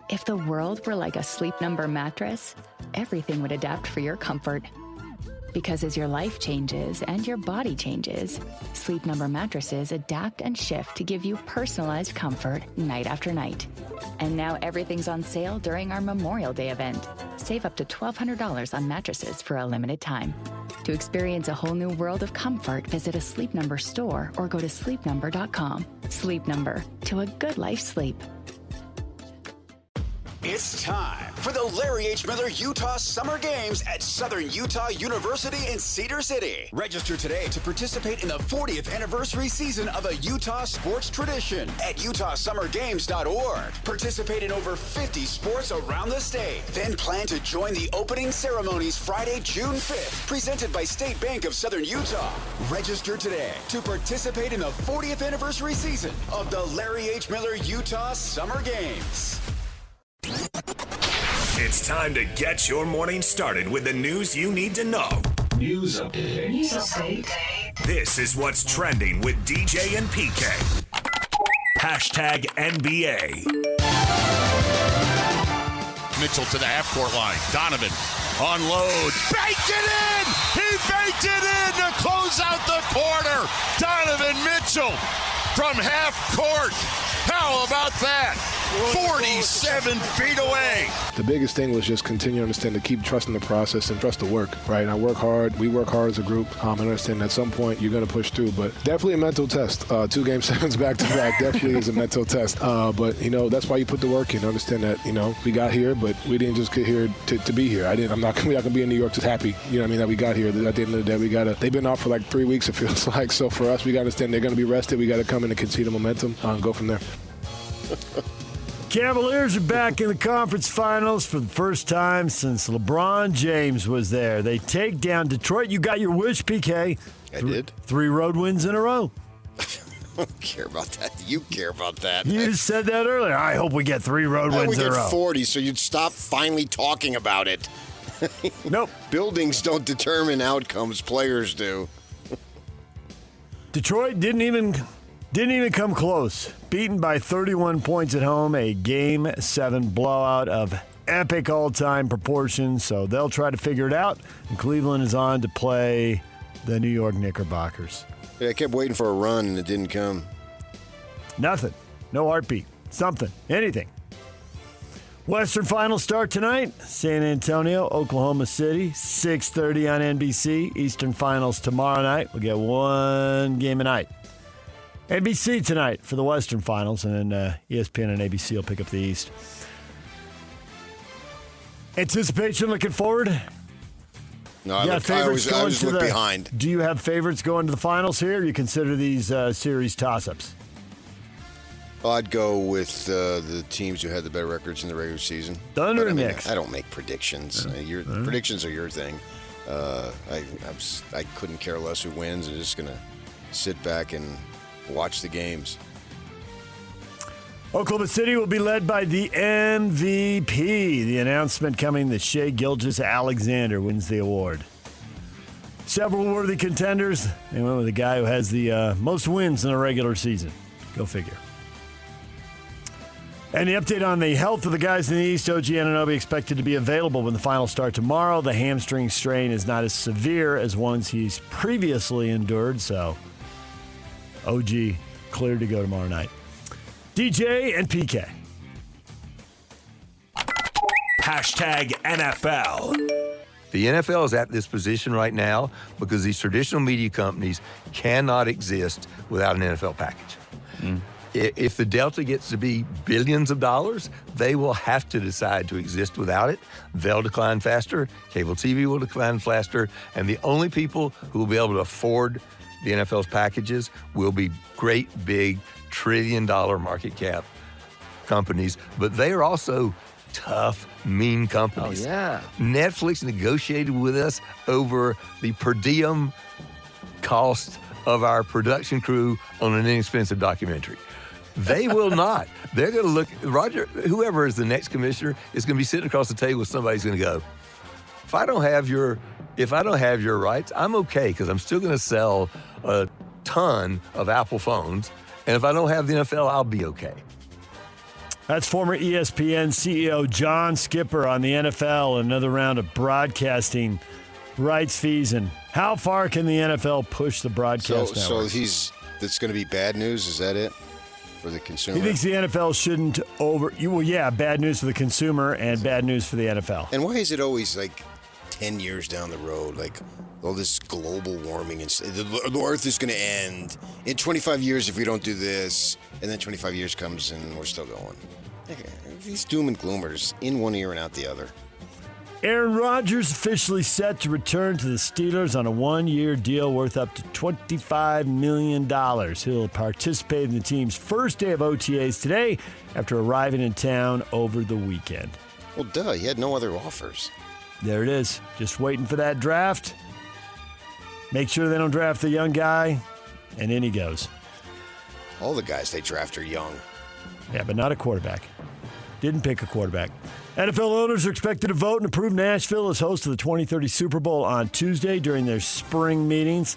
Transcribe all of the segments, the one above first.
If the world were like a Sleep Number mattress, everything would adapt for your comfort. Because as your life changes and your body changes, Sleep Number mattresses adapt and shift to give you personalized comfort night after night. And now everything's on sale during our Memorial Day event. Save up to $1,200 on mattresses for a limited time. To experience a whole new world of comfort, visit a Sleep Number store or go to sleepnumber.com. Sleep Number, to a good life sleep. It's time for the Larry H. Miller Utah Summer Games at Southern Utah University in Cedar City. Register today to participate in the 40th anniversary season of a Utah sports tradition at utahsummergames.org. Participate in over 50 sports around the state. Then plan to join the opening ceremonies Friday, June 5th, presented by State Bank of Southern Utah. Register today to participate in the 40th anniversary season of the Larry H. Miller Utah Summer Games. It's time to get your morning started with the news you need to know. News update. This is what's trending with DJ and PK. Hashtag NBA. Mitchell to the half-court line. Donovan unloads. Baked it in! He baked it in to close out the quarter. Donovan Mitchell from half court. How about that? 47 feet away. The biggest thing was just continue to understand to keep trusting the process and trust the work, right? And I work hard. We work hard as a group. And understand at some point you're going to push through, but definitely a mental test. 2 game sevens back to back definitely is a mental test. But that's why you put the work in. Understand that we got here, but we didn't just get here to be here. We're not going to be in New York just happy. That we got here. At the end of the day, they've been off for like 3 weeks. It feels like. So for us, we got to understand they're going to be rested. We got to come in and concede the momentum and go from there. Cavaliers are back in the conference finals for the first time since LeBron James was there. They take down Detroit. You got your wish, PK. I did. 3 road wins in a row. I don't care about that. You care about that. You said that earlier. I hope we get 3 road wins in a row. We get 40, so you'd stop finally talking about it. Nope. Buildings don't determine outcomes. Players do. Detroit didn't even come close. Beaten by 31 points at home, a Game 7 blowout of epic all-time proportions. So they'll try to figure it out. And Cleveland is on to play the New York Knickerbockers. Yeah, I kept waiting for a run, and it didn't come. Nothing. No heartbeat. Something. Anything. Western Finals start tonight. San Antonio, Oklahoma City, 6:30 on NBC. Eastern Finals tomorrow night. We'll get 1 game a night. NBC tonight for the Western Finals, and then ESPN and ABC will pick up the East. Anticipation, looking forward? No, I always look behind. Do you have favorites going to the finals here, or you consider these series toss-ups? Well, I'd go with the teams who had the better records in the regular season. Thunder and Knicks. I don't make predictions. Predictions are your thing. I couldn't care less who wins. I'm just going to sit back and watch the games. Oklahoma City will be led by the MVP. The announcement coming that Shai Gilgeous-Alexander wins the award. Several worthy contenders. They went with the guy who has the most wins in a regular season. Go figure. And the update on the health of the guys in the East. OG Anunoby expected to be available when the finals start tomorrow. The hamstring strain is not as severe as ones he's previously endured, so OG cleared to go tomorrow night. DJ and PK. Hashtag NFL. The NFL is at this position right now because these traditional media companies cannot exist without an NFL package. If the delta gets to be billions of dollars, they will have to decide to exist without it. They'll decline faster. Cable TV will decline faster. And the only people who will be able to afford the NFL's packages will be great, big, trillion-dollar market cap companies. But they are also tough, mean companies. Oh, yeah. Netflix negotiated with us over the per diem cost of our production crew on an inexpensive documentary. They will not. They're going to look, Roger, whoever is the next commissioner is going to be sitting across the table with somebody who's going to go, if I don't have your rights, I'm okay because I'm still going to sell a ton of Apple phones. And if I don't have the NFL, I'll be okay. That's former ESPN CEO John Skipper on the NFL. Another round of broadcasting rights fees. And how far can the NFL push the broadcast network? So that's going to be bad news? Is that it for the consumer? He thinks the NFL shouldn't bad news for the consumer and bad news for the NFL. And why is it always like 10 years down the road, like all this global warming and the Earth is going to end in 25 years if we don't do this, and then 25 years comes and we're still going. These doom and gloomers in one ear and out the other. Aaron Rodgers officially set to return to the Steelers on a one-year deal worth up to $25 million. He'll participate in the team's first day of OTAs today after arriving in town over the weekend. Well, duh, he had no other offers. There it is. Just waiting for that draft. Make sure they don't draft the young guy, and in he goes. All the guys they draft are young. Yeah, but not a quarterback. Didn't pick a quarterback. NFL owners are expected to vote and approve Nashville as host of the 2030 Super Bowl on Tuesday during their spring meetings.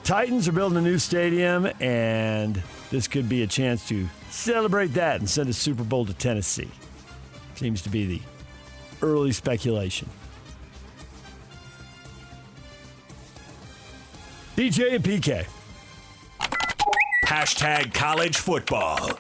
Titans are building a new stadium, and this could be a chance to celebrate that and send a Super Bowl to Tennessee. Seems to be the early speculation. DJ and PK. Hashtag college football.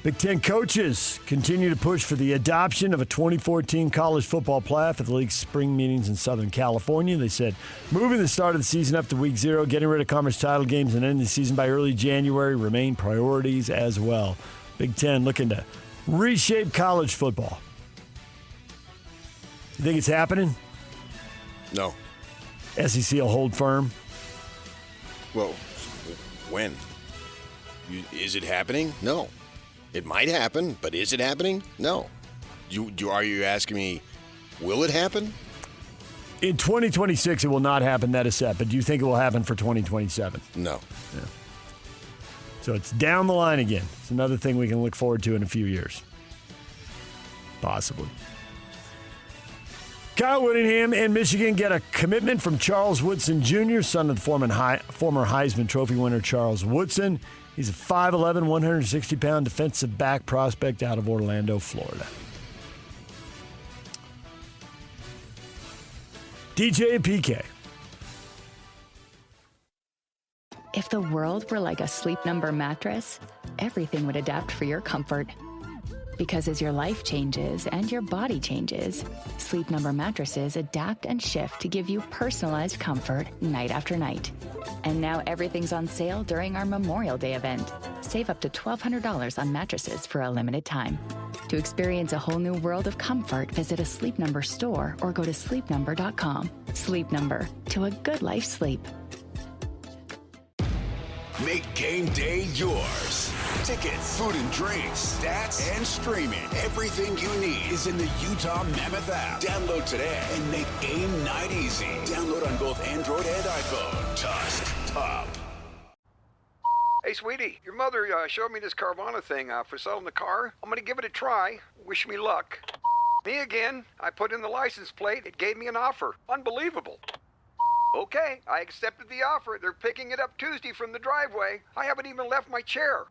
Big Ten coaches continue to push for the adoption of a 2014 college football playoff at the league's spring meetings in Southern California. They said moving the start of the season up to week 0, getting rid of conference title games, and ending the season by early January remain priorities as well. Big Ten looking to reshape college football. You think it's happening? No. SEC will hold firm? Well, when? Is it happening? No. It might happen, but is it happening? No. Are you asking me, will it happen? In 2026, it will not happen, that is set. But do you think it will happen for 2027? No. Yeah. So it's down the line again. It's another thing we can look forward to in a few years. Possibly. Kyle Whittingham and Michigan get a commitment from Charles Woodson Jr., son of the former Heisman Trophy winner Charles Woodson. He's a 5'11", 160-pound defensive back prospect out of Orlando, Florida. DJ and PK. If the world were like a Sleep Number mattress, everything would adapt for your comfort. Because as your life changes and your body changes, Sleep Number mattresses adapt and shift to give you personalized comfort night after night. And now everything's on sale during our Memorial Day event. Save up to $1,200 on mattresses for a limited time. To experience a whole new world of comfort, visit a Sleep Number store or go to sleepnumber.com. Sleep Number, to a good life sleep. Make game day yours. Tickets, food and drinks, stats, and streaming. Everything you need is in the Utah Mammoth app. Download today and make game night easy. Download on both Android and iPhone. Tusk Top. Hey, sweetie, your mother showed me this Carvana thing for selling the car. I'm going to give it a try. Wish me luck. Me again. I put in the license plate. It gave me an offer. Unbelievable. Okay, I accepted the offer. They're picking it up Tuesday from the driveway. I haven't even left my chair.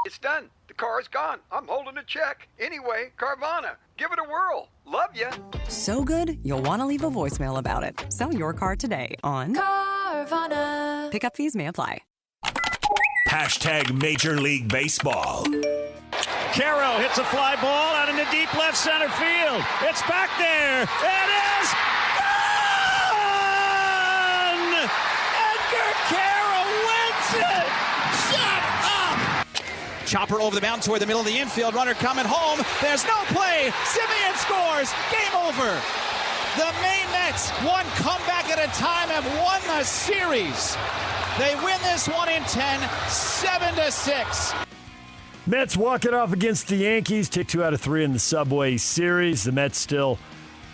It's done. The car is gone. I'm holding a check. Anyway, Carvana, give it a whirl. Love ya. So good, you'll want to leave a voicemail about it. Sell your car today on Carvana. Pickup fees may apply. Hashtag Major League Baseball. Caro hits a fly ball out into deep left center field. It's back there. It is gone! Edgar Caro wins it! Shut up! Chopper over the mound toward the middle of the infield. Runner coming home. There's no play. Simeon scores. Game over. The Maine Mets, one comeback at a time, have won the series. They win this one in 10, 7-6. Mets walk it off against the Yankees. Take 2 out of 3 in the Subway Series. The Mets still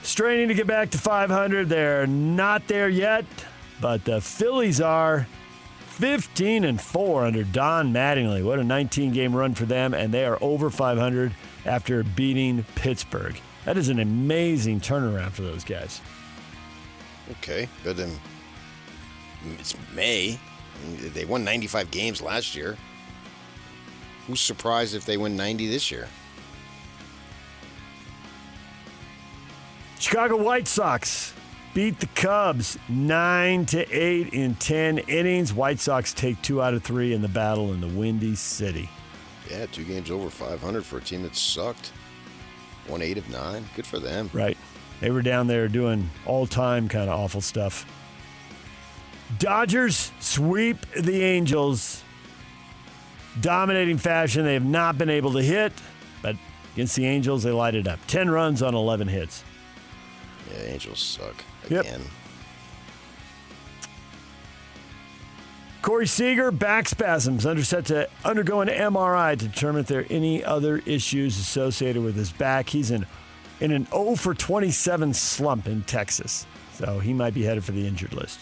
straining to get back to 500. They're not there yet, but the Phillies are 15-4 under Don Mattingly. What a 19-game run for them, and they are over 500 after beating Pittsburgh. That is an amazing turnaround for those guys. Okay, but then it's May. They won 95 games last year. Who's surprised if they win 90 this year? Chicago White Sox beat the Cubs 9-8 in 10 innings. White Sox take 2 out of 3 in the battle in the Windy City. Yeah, 2 games over 500 for a team that sucked. Won 8 of 9. Good for them. Right. They were down there doing all-time kind of awful stuff. Dodgers sweep the Angels. Dominating fashion. They have not been able to hit, but against the Angels, they light it up. 10 runs on 11 hits. Yeah, Angels suck Yep. again. Corey Seager, back spasms, set to undergo an MRI to determine if there are any other issues associated with his back. He's in an 0 for 27 slump in Texas, so he might be headed for the injured list.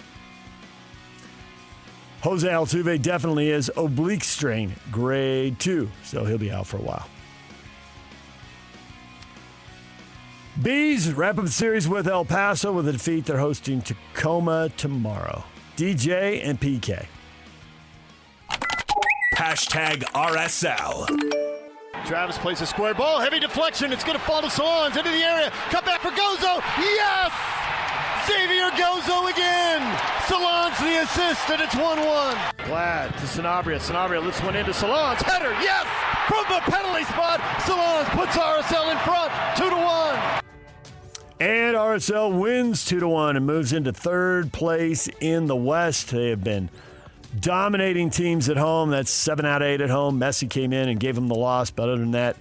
Jose Altuve definitely is oblique strain, grade 2, so he'll be out for a while. Bees wrap up the series with El Paso with a defeat. They're hosting Tacoma tomorrow. DJ and PK. #RSL. Travis plays a square ball. Heavy deflection. It's going to fall to Salons into the area. Cut back for Gozo. Yes! Xavier Gozo again. Salons the assist, and it's 1-1. Glad to Sanabria. Sanabria lifts one into Salons. Header, yes! From the penalty spot, Salons puts RSL in front, 2-1. And RSL wins 2-1 and moves into third place in the West. They have been dominating teams at home. That's 7 out of 8 at home. Messi came in and gave them the loss, but other than that,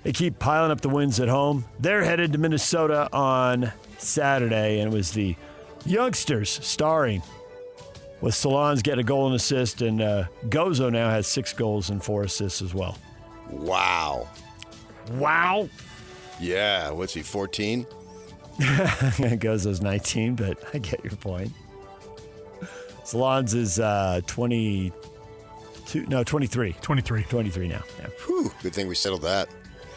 they keep piling up the wins at home. They're headed to Minnesota on Saturday, and it was the youngsters starring with Salons getting a goal and assist, and Gozo now has 6 goals and 4 assists as well. Wow. Wow. Yeah, what's he, 14? Gozo's 19, but I get your point. Salons is 23. 23 now. Yeah. Whew, good thing we settled that.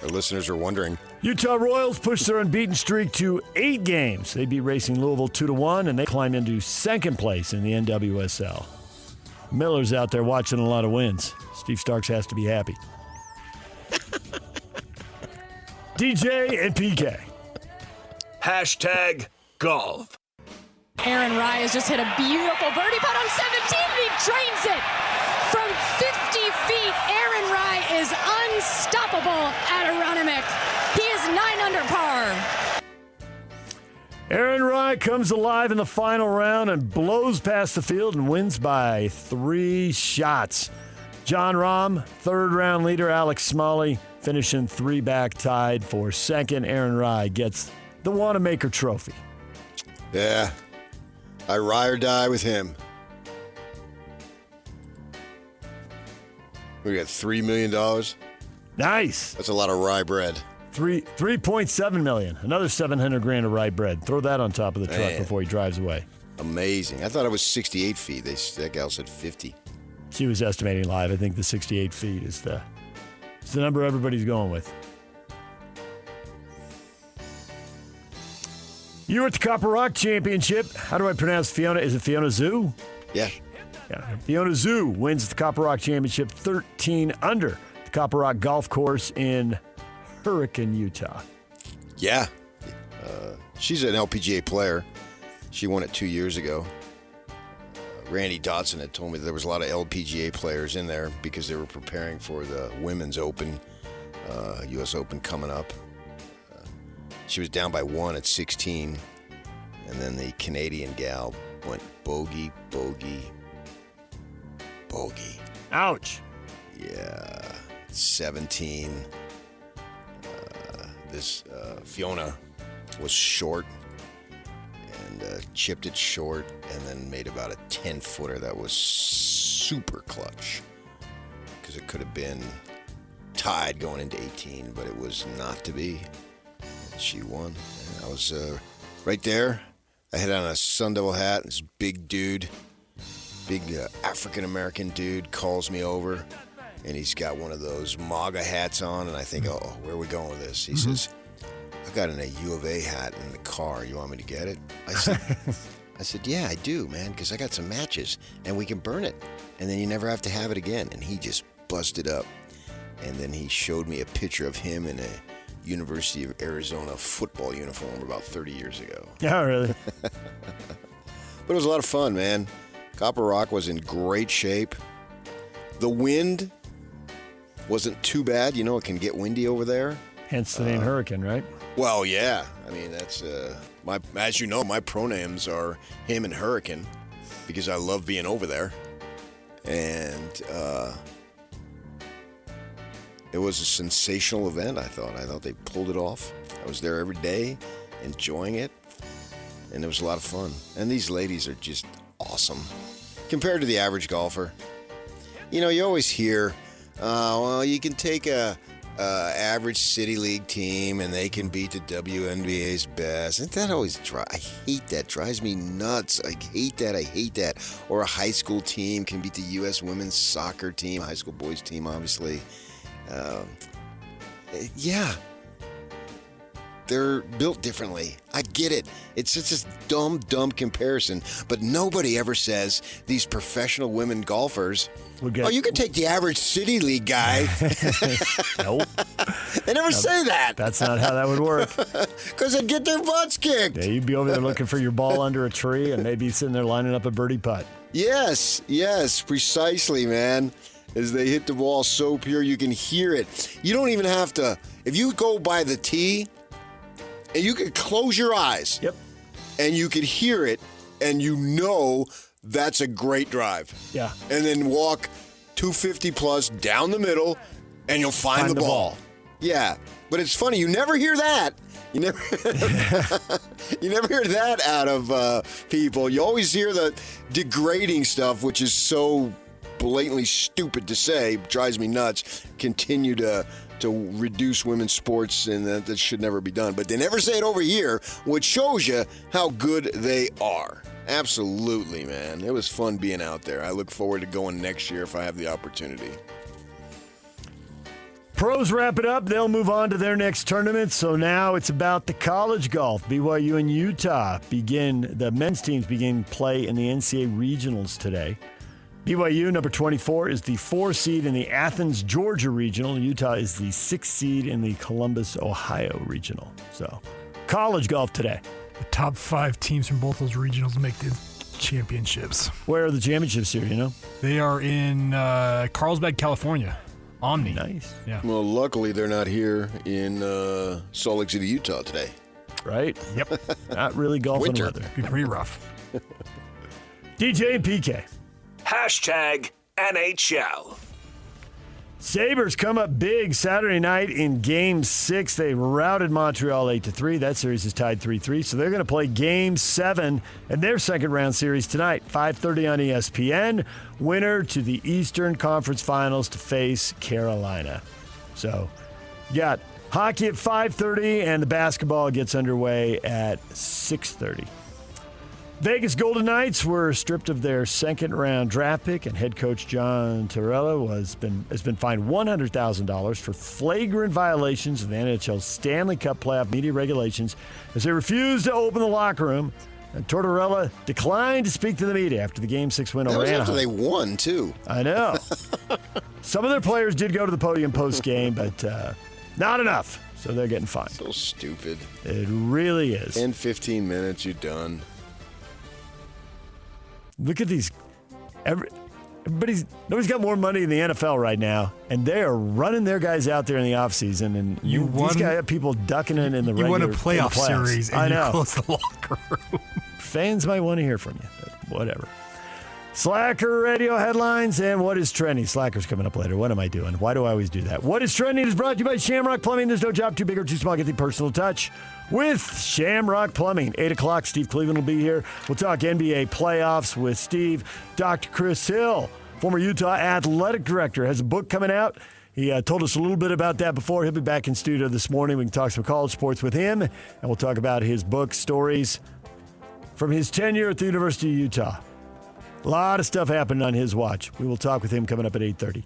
Our listeners are wondering. Utah Royals push their unbeaten streak to 8 games. They beat Racing Louisville 2-1, and they climb into second place in the NWSL. Miller's out there watching a lot of wins. Steve Starks has to be happy. DJ and PK. #golf. Aaron Rye has just hit a beautiful birdie putt on 17, and he drains it. From 50 feet, Aaron Rye is unstoppable at Aronimink. He is 9 under par. Aaron Rye comes alive in the final round and blows past the field and wins by 3 shots. John Rahm, third-round leader Alex Smalley, finishing 3 back tied for second. Aaron Rye gets the Wanamaker Trophy. Yeah, I ride or die with him. We got $3 million. Nice. That's a lot of rye bread. $3.7 million. Another $700,000 of rye bread. Throw that on top of the truck before he drives away. Amazing. I thought it was 68 feet. That gal said 50. She was estimating live. I think the 68 feet is the number everybody's going with. You were at the Copper Rock Championship. How do I pronounce Fiona? Is it Fiona Zhu? Yeah. Fiona Zhu wins the Copper Rock Championship 13 under the Copper Rock Golf Course in Hurricane, Utah. Yeah. She's an LPGA player. She won it 2 years ago. Randy Dotson had told me that there was a lot of LPGA players in there because they were preparing for the Women's Open, U.S. Open coming up. She was down by 1 at 16, and then the Canadian gal went bogey, bogey, bogey. Ouch. Yeah, 17. This Fiona was short and chipped it short and then made about a 10-footer that was super clutch because it could have been tied going into 18, but it was not to be. She won. And I was right there. I had on a Sun Devil hat. This big dude, big African-American dude calls me over, and he's got one of those MAGA hats on, and I think, oh, where are we going with this? He says, I've got a U of A hat in the car. You want me to get it? I said, yeah, I do, man, because I got some matches, and we can burn it, and then you never have to have it again. And he just busted up. And then he showed me a picture of him in a University of Arizona football uniform about 30 years ago. Yeah, really? But it was a lot of fun, man. Copper Rock was in great shape. The wind wasn't too bad. You know, it can get windy over there. Hence the name Hurricane, right? Well, yeah. I mean, that's as you know, my pronouns are him and Hurricane because I love being over there. And it was a sensational event, I thought. I thought they pulled it off. I was there every day, enjoying it, and it was a lot of fun. And these ladies are just awesome compared to the average golfer. You know, you always hear, well, you can take a average City League team and they can beat the WNBA's best. And that always I hate that. Drives me nuts. I hate that. Or a high school team can beat the U.S. women's soccer team, high school boys team, obviously. Yeah. They're built differently. I get it. It's just this dumb comparison. But nobody ever says these professional women golfers, you can take the average City League guy. Nope. They never say that. That's not how that would work. Because they'd get their butts kicked. Yeah, you'd be over there looking for your ball under a tree, and they'd be sitting there lining up a birdie putt. Yes, precisely, man. As they hit the ball so pure, you can hear it. You don't even have to. If you go by the tee, and you could close your eyes. Yep. And you could hear it, and you know that's a great drive. Yeah. And then walk 250 plus down the middle, and you'll find the ball. Yeah. But it's funny, you never hear that. You never hear that out of people. You always hear the degrading stuff, which is so blatantly stupid to say, drives me nuts. Continue to reduce women's sports, and that should never be done. But they never say it over here, which shows you how good they are. Absolutely, man. It was fun being out there. I look forward to going next year if I have the opportunity. Pros wrap it up. They'll move on to their next tournament. So now it's about the college golf. BYU and Utah the men's teams begin play in the NCAA regionals today. BYU, number 24, is the 4 seed in the Athens, Georgia regional. Utah is the 6 seed in the Columbus, Ohio regional. So, college golf today. The top 5 teams from both those regionals make the championships. Where are the championships here, you know? They are in Carlsbad, California. Omni. Nice. Yeah. Well, luckily they're not here in Salt Lake City, Utah today. Right? Yep. Not really golfing Winter. weather. Be pretty rough. DJ and PK. Hashtag NHL. Sabres come up big Saturday night in Game 6. They routed Montreal 8-3. That series is tied 3-3. So they're going to play Game 7 in their second-round series tonight, 5:30 on ESPN. Winner to the Eastern Conference Finals to face Carolina. So you got hockey at 5:30, and the basketball gets underway at 6:30. Vegas Golden Knights were stripped of their second-round draft pick, and head coach John Tortorella has been fined $100,000 for flagrant violations of the NHL's Stanley Cup playoff media regulations as they refused to open the locker room. And Tortorella declined to speak to the media after the Game 6 win over Anaheim. After they won, too. I know. Some of their players did go to the podium post-game, but not enough, so they're getting fined. So stupid. It really is. In 15 minutes, you're done. Look at these. Nobody's got more money in the NFL right now, and they are running their guys out there in the offseason. And these guys have people ducking in the regular. You won a playoff series, and you closed the locker room. Fans might want to hear from you, but whatever. Slacker radio headlines and what is trending. Slacker's coming up later. What am I doing? Why do I always do that? What is trending is brought to you by Shamrock Plumbing. There's no job too big or too small. Get the personal touch with Shamrock Plumbing. 8 o'clock, Steve Cleveland will be here. We'll talk NBA playoffs with Steve. Dr. Chris Hill, former Utah athletic director, has a book coming out. He told us a little bit about that before. He'll be back in studio this morning. We can talk some college sports with him, and we'll talk about his book, stories from his tenure at the University of Utah. A lot of stuff happened on his watch. We will talk with him coming up at 8:30.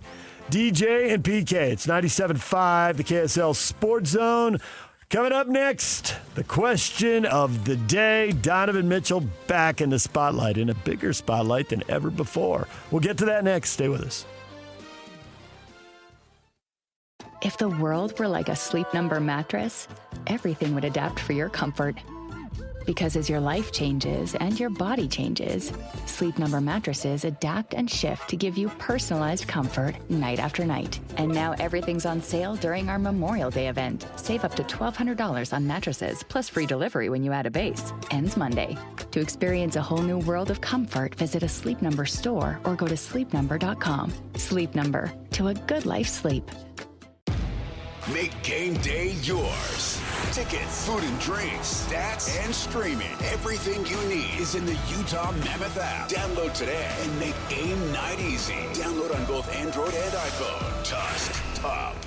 DJ and PK, it's 97.5, the KSL Sports Zone. Coming up next, the question of the day. Donovan Mitchell back in the spotlight, in a bigger spotlight than ever before. We'll get to that next. Stay with us. If the world were like a Sleep Number mattress, everything would adapt for your comfort. Because as your life changes and your body changes, Sleep Number mattresses adapt and shift to give you personalized comfort night after night. And now everything's on sale during our Memorial Day event. Save up to $1,200 on mattresses, plus free delivery when you add a base. Ends Monday. To experience a whole new world of comfort, visit a Sleep Number store or go to sleepnumber.com. Sleep Number, to a good life sleep. Make game day yours. Tickets, food and drinks, stats, and streaming. Everything you need is in the Utah Mammoth app. Download today and make game night easy. Download on both Android and iPhone. Tusk Top.